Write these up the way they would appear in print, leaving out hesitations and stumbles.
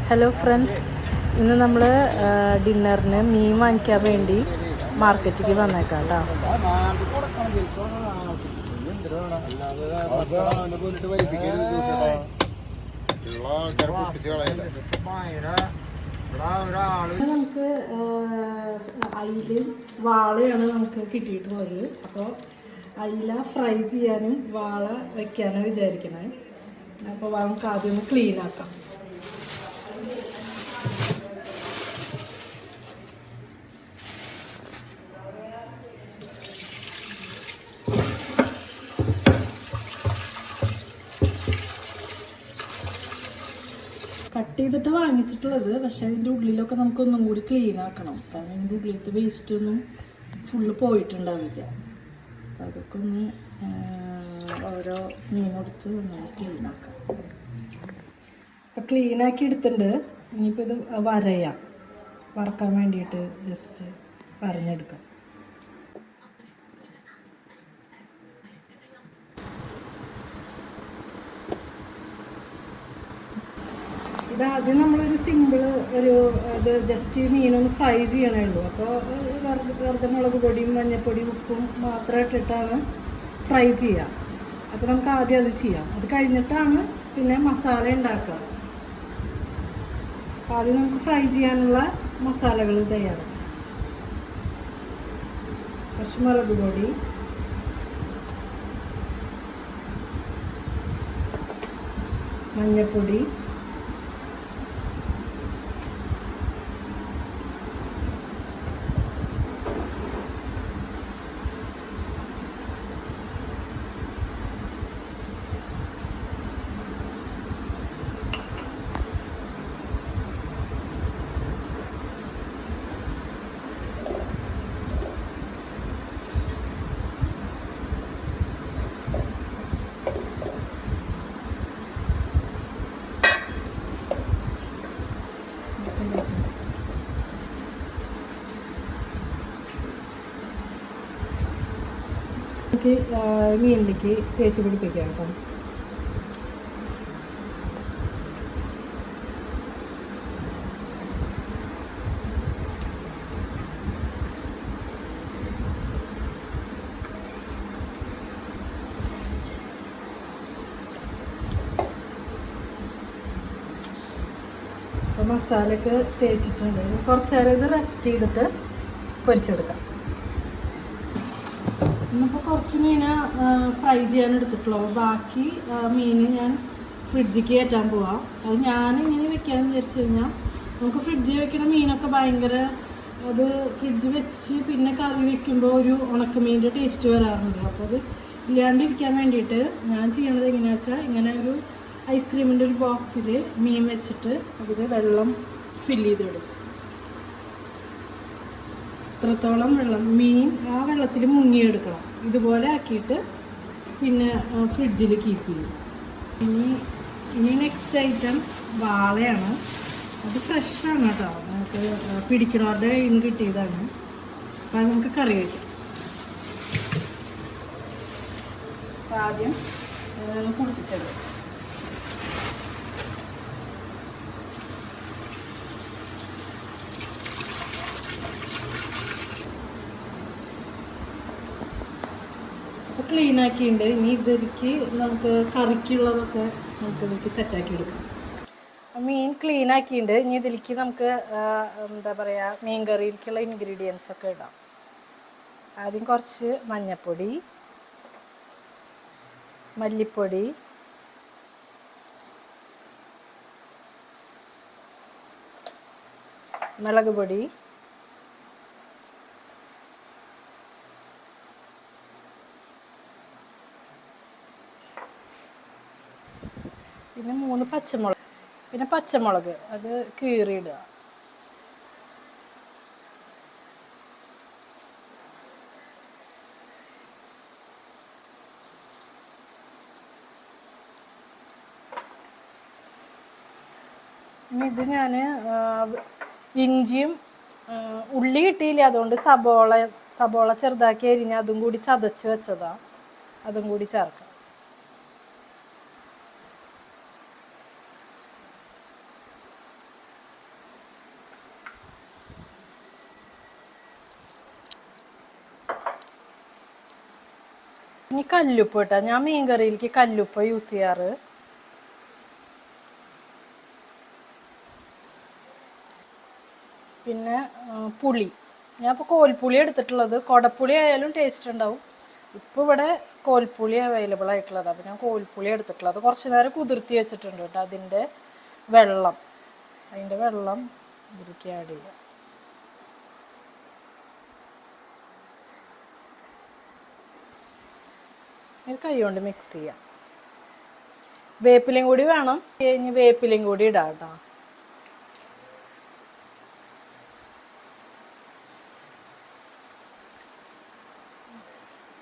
Hello friends, ഇന്ന് നമ്മൾ ഡിന്നറിന് മീൻ വാങ്ങിക്കാൻ വേണ്ടി മാർക്കറ്റിലേക്ക് വന്നേക്കാം കേട്ടോ. നമുക്ക് അയിലും വാളയാണ് നമുക്ക് കിട്ടിയിട്ടുള്ളത്. അപ്പോൾ അയില ഫ്രൈ ചെയ്യാനും വാള വെക്കാനും വിചാരിക്കണേ. അപ്പോൾ നമുക്ക് ആദ്യം ഒന്ന് ക്ലീൻ ആക്കാം. കട്ട് ചെയ്തിട്ട് വാങ്ങിച്ചിട്ടുള്ളത്, പക്ഷേ അതിൻ്റെ ഉള്ളിലൊക്കെ നമുക്കൊന്നും കൂടി ക്ലീൻ ആക്കണം. കാരണം അതിൻ്റെ ഉള്ളിലത്തെ വേസ്റ്റൊന്നും ഫുള്ള് പോയിട്ടുണ്ടാവില്ല. അപ്പോൾ അതൊക്കെ ഒന്ന് ഓരോ മീനെടുത്ത് ഒന്ന് ക്ലീൻ ആക്കാം. അപ്പോൾ ക്ലീനാക്കി എടുത്തിട്ടുണ്ട്. ഇനിയിപ്പോൾ ഇത് വറക്കാൻ വേണ്ടിയിട്ട് ജസ്റ്റ് വരഞ്ഞെടുക്കാം. ഇതാദ്യം നമ്മളൊരു ഇത് ജസ്റ്റ് മീനൊന്ന് ഫ്രൈ ചെയ്യണേ ഉള്ളൂ. അപ്പോൾ വെറുതെ മുളക് പൊടിയും മഞ്ഞൾപ്പൊടിയും ഉപ്പും മാത്രം ഇട്ടിട്ടാണ് ഫ്രൈ ചെയ്യുക. അപ്പോൾ നമുക്ക് ആദ്യം അത് ചെയ്യാം. അത് കഴിഞ്ഞിട്ടാണ് പിന്നെ മസാല ഉണ്ടാക്കുക. ആദ്യം നമുക്ക് ഫ്രൈ ചെയ്യാനുള്ള മസാലകൾ തയ്യാറാക്കാം. കുറച്ച് മുളക് പൊടി, മഞ്ഞൾപ്പൊടി, മീനിലേക്ക് തേച്ച് പിടിപ്പിക്കാം കേട്ടോ. അപ്പോൾ മസാലയൊക്കെ തേച്ചിട്ടുണ്ട്. കുറച്ച് നേരം ഇത് റെസ്റ്റ് ചെയ്തിട്ട് പൊരിച്ചെടുക്കാം. ഇന്നിപ്പോൾ കുറച്ച് മീൻ ഫ്രൈ ചെയ്യാൻ എടുത്തിട്ടുള്ളൂ. ബാക്കി മീൻ ഞാൻ ഫ്രിഡ്ജിലേക്ക് കയറ്റാൻ പോവാം. അത് ഞാനിങ്ങനെ വെക്കാമെന്ന് വിചാരിച്ചു കഴിഞ്ഞാൽ, നമുക്ക് ഫ്രിഡ്ജിൽ വെക്കുന്ന മീനൊക്കെ ഭയങ്കര അത് ഫ്രിഡ്ജ് വെച്ച് പിന്നെ കറി വെക്കുമ്പോൾ ഒരു ഉണക്കമീൻ്റെ ടേസ്റ്റ് വരാറുണ്ട്. അപ്പോൾ അത് ഇല്ലാണ്ടിരിക്കാൻ വേണ്ടിയിട്ട് ഞാൻ ചെയ്യണത് എങ്ങനെയാണെന്ന് വെച്ചാൽ, ഇങ്ങനെ ഒരു ഐസ്ക്രീമിൻ്റെ ഒരു ബോക്സിൽ മീൻ വെച്ചിട്ട് അതിൽ വെള്ളം ഫില്ല് ചെയ്തിടും. ഇത്രത്തോളം വെള്ളം മീൻ ആ വെള്ളത്തിൽ മുങ്ങിയെടുക്കണം. ഇതുപോലെ ആക്കിയിട്ട് പിന്നെ ഫ്രിഡ്ജിൽ കീപ്പ് ചെയ്യും. ഇനി നെക്സ്റ്റ് ഐറ്റം വാളയാണ്. അത് ഫ്രഷാണ് കേട്ടോ, നമുക്ക് പിടിക്കണവരുടെ കയ്യിൽ നിന്ന് കിട്ടിയതാണ്. അപ്പോൾ അത് നമുക്ക് കറി വയ്ക്കാം. അപ്പോൾ ആദ്യം കുളിപ്പിച്ചെടുക്കാം. അപ്പോൾ ക്ലീൻ ആക്കിയിട്ടുണ്ട്. ഇനി ഇതിലേക്ക് നമുക്ക് കറിക്കുള്ളതൊക്കെ നമുക്ക് ഇതിലേക്ക് സെറ്റാക്കി എടുക്കാം. മീൻ ക്ലീൻ ആക്കിയിട്ടുണ്ട്. ഇനി ഇതിലേക്ക് നമുക്ക് എന്താ പറയുക, മീൻ കറിയിലേക്കുള്ള ഇൻഗ്രീഡിയൻസ് ഒക്കെ ഇടാം. ആദ്യം കുറച്ച് മഞ്ഞൾപ്പൊടി, മല്ലിപ്പൊടി, മുളക് പൊടി, പിന്നെ 3 പച്ചമുളക്, പിന്നെ പച്ചമുളക് അത് കീറിയിടുക. ഇനി ഇത് ഞാൻ ഇഞ്ചിയും ഉള്ളി കിട്ടിയില്ല, അതുകൊണ്ട് സബോള ചെറുതാക്കി അരിഞ്ഞ് അതും കൂടി ചതച്ച് വെച്ചതാണ്. അതും കൂടി ചേർക്കാം. കല്ലുപ്പ് കേട്ടോ. ഞാൻ മീൻ കറിയിലേക്ക് കല്ലുപ്പ് യൂസ് ചെയ്യാറ്. പിന്നെ പുളി, ഞാൻ ഇപ്പോൾ കോൽപ്പുളി എടുത്തിട്ടുള്ളത്. കുടപ്പുളി ആയാലും ടേസ്റ്റ് ഉണ്ടാവും. ഇപ്പോൾ ഇവിടെ കോൽപ്പുളി അവൈലബിൾ ആയിട്ടുള്ളത്, അപ്പോൾ ഞാൻ കോൽപ്പുളി എടുത്തിട്ടുള്ളത്. കുറച്ച് നേരം കുതിർത്തി വെച്ചിട്ടുണ്ട് കേട്ടോ. അതിൻ്റെ വെള്ളം ഇതിലേക്ക് ആഡ് ചെയ്യാം. ഇത് കൈ കൊണ്ട് മിക്സ് ചെയ്യാം. വേപ്പിലയും കൂടി വേണം, കഴിഞ്ഞ് വേപ്പിലയും കൂടി ഇടാം കേട്ടോ.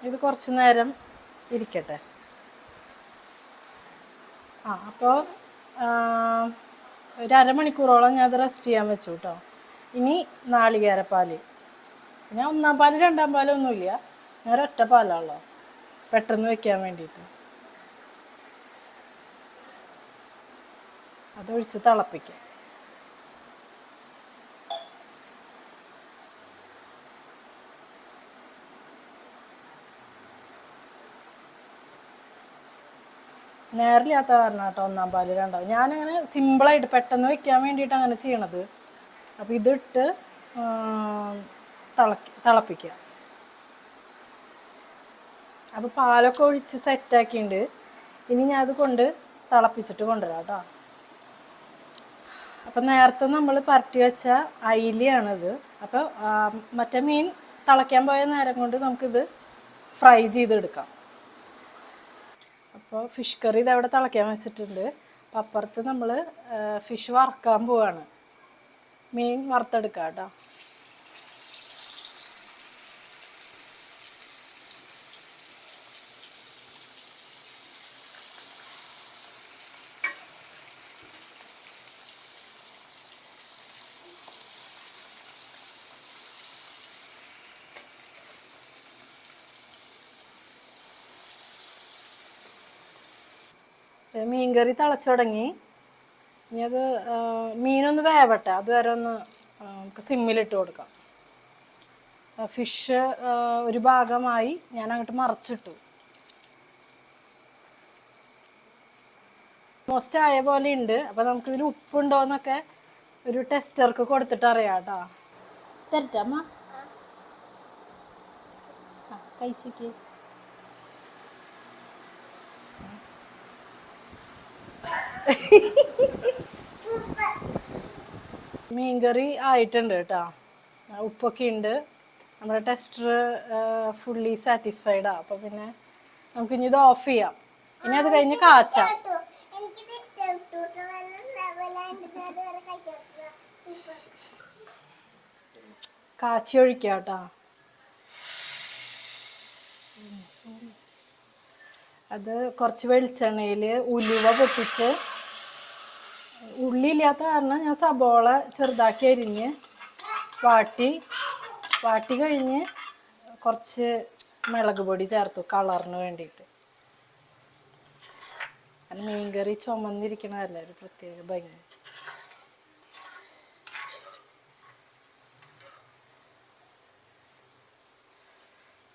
ഇത് കുറച്ച് നേരം ഇരിക്കട്ടെ. അപ്പോൾ ഒരു അരമണിക്കൂറോളം ഞാൻ അത് റെസ്റ്റ് ചെയ്യാൻ വെച്ചു കേട്ടോ. ഇനി നാളികേരപ്പാൽ, ഞാൻ 1-ാം പാൽ 2-ാം പാലൊന്നുമില്ല, ഞാൻ ഒറ്റ പാലാണല്ലോ പെട്ടെന്ന് വെക്കാൻ വേണ്ടിയിട്ട്. അതൊഴിച്ച് തിളപ്പിക്കാം. നേരില്ലാത്ത കാരണം കേട്ടോ 1-ാം പാൽ 2-ാം. ഞാനങ്ങനെ സിമ്പിളായിട്ട് പെട്ടെന്ന് വെക്കാൻ വേണ്ടിയിട്ട് അങ്ങനെ ചെയ്യണത്. അപ്പോൾ ഇതിട്ട് തിളപ്പിക്കുക. അപ്പോൾ പാലൊക്കെ ഒഴിച്ച് സെറ്റാക്കിയിട്ടുണ്ട്. ഇനി ഞാൻ അത് തിളപ്പിച്ചിട്ട് കൊണ്ടുവരാം കേട്ടോ. അപ്പം നേരത്തെ നമ്മൾ പരട്ടി വെച്ച അയിലയാണിത്. അപ്പോൾ മറ്റേ മീൻ തിളയ്ക്കാൻ പോയ നേരം കൊണ്ട് നമുക്കിത് ഫ്രൈ ചെയ്തെടുക്കാം. അപ്പോൾ ഫിഷ് കറി ഇതവിടെ തിളയ്ക്കാൻ വെച്ചിട്ടുണ്ട്. അപ്പം അപ്പുറത്ത് നമ്മൾ ഫിഷ് വറുക്കാൻ പോവാണ്. മീൻ വറുത്തെടുക്കാം കേട്ടോ. മീൻകറി തിളച്ചു തുടങ്ങി. ഇനി അത് മീനൊന്ന് വേവട്ടെ, അതുവരെ ഒന്ന് നമുക്ക് സിമ്മിലിട്ട് കൊടുക്കാം. ഫിഷ് ഒരു ഭാഗമായി ഞാൻ അങ്ങോട്ട് മറച്ചിട്ടു. ഓൾമോസ്റ്റ് ആയ പോലെ ഉണ്ട്. അപ്പോൾ നമുക്കിതിൽ ഉപ്പുണ്ടോയെന്നൊക്കെ ഒരു ടെസ്റ്റർക്ക് കൊടുത്തിട്ട് അറിയാം കേട്ടോ. തരട്ടമ്മ കഴിച്ചേക്ക്. മീൻകറി ആയിട്ടുണ്ട് കേട്ടോ. ഉപ്പൊക്കെ ഉണ്ട്. നമ്മുടെ ടെസ്റ്റർ ഫുള്ളി സാറ്റിസ്ഫൈഡാണ്. അപ്പോൾ പിന്നെ നമുക്കിനി ഇത് ഓഫ് ചെയ്യാം. ഇനി അത് കഴിഞ്ഞ് കാച്ചാം. കാച്ചി ഒഴിക്കാം കേട്ടോ. അത് കുറച്ച് വെളിച്ചെണ്ണയിൽ ഉലുവ പൊട്ടിച്ച്, ഉള്ളിയില്ലാത്ത കാരണം ഞാൻ സബോള ചെറുതാക്കി അരിഞ്ഞ് വാട്ടി കഴിഞ്ഞ് കുറച്ച് മുളക് പൊടി ചേർത്തു കളറിന് വേണ്ടിയിട്ട്. അത് മീൻകറി ചുമന്നിരിക്കണതല്ല, ഒരു പ്രത്യേക ഭംഗി.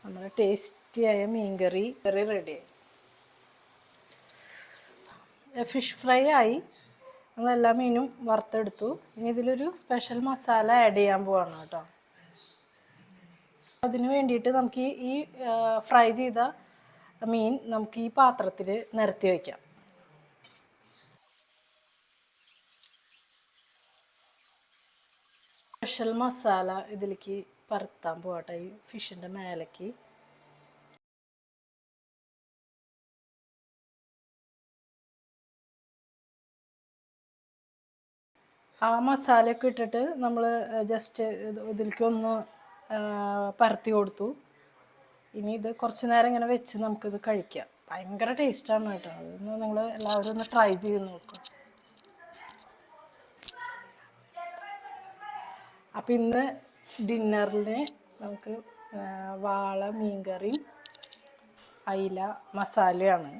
നമ്മുടെ ടേസ്റ്റിയായ മീൻകറി റെഡിയായി. ഫിഷ് ഫ്രൈ ആയി. നമ്മളെല്ലാ മീനും വറുത്തെടുത്തു. ഇനി ഇതിലൊരു സ്പെഷ്യൽ മസാല ആഡ് ചെയ്യാൻ പോവാണ് കേട്ടോ. അതിന് വേണ്ടിയിട്ട് നമുക്ക് ഈ ഫ്രൈ ചെയ്ത മീൻ നമുക്ക് ഈ പാത്രത്തിൽ നിരത്തി വയ്ക്കാം. സ്പെഷ്യൽ മസാല ഇതിലേക്ക് പരത്താൻ പോകട്ടെ, ഈ ഫിഷിൻ്റെ മേലേക്ക്. ആ മസാലയൊക്കെ ഇട്ടിട്ട് നമ്മൾ ജസ്റ്റ് ഇതിലേക്ക് ഒന്ന് പരത്തി കൊടുത്തു. ഇനി ഇത് കുറച്ച് നേരം ഇങ്ങനെ വെച്ച് നമുക്കിത് കഴിക്കാം. ഭയങ്കര ടേസ്റ്റാണ് കേട്ടോ. അതൊന്ന് നിങ്ങൾ എല്ലാവരും ഒന്ന് ട്രൈ ചെയ്ത് നോക്കുക. അപ്പം ഇന്ന് ഡിന്നറിന് നമുക്ക് വാള മീൻകറിയും അയില മസാലയാണ്.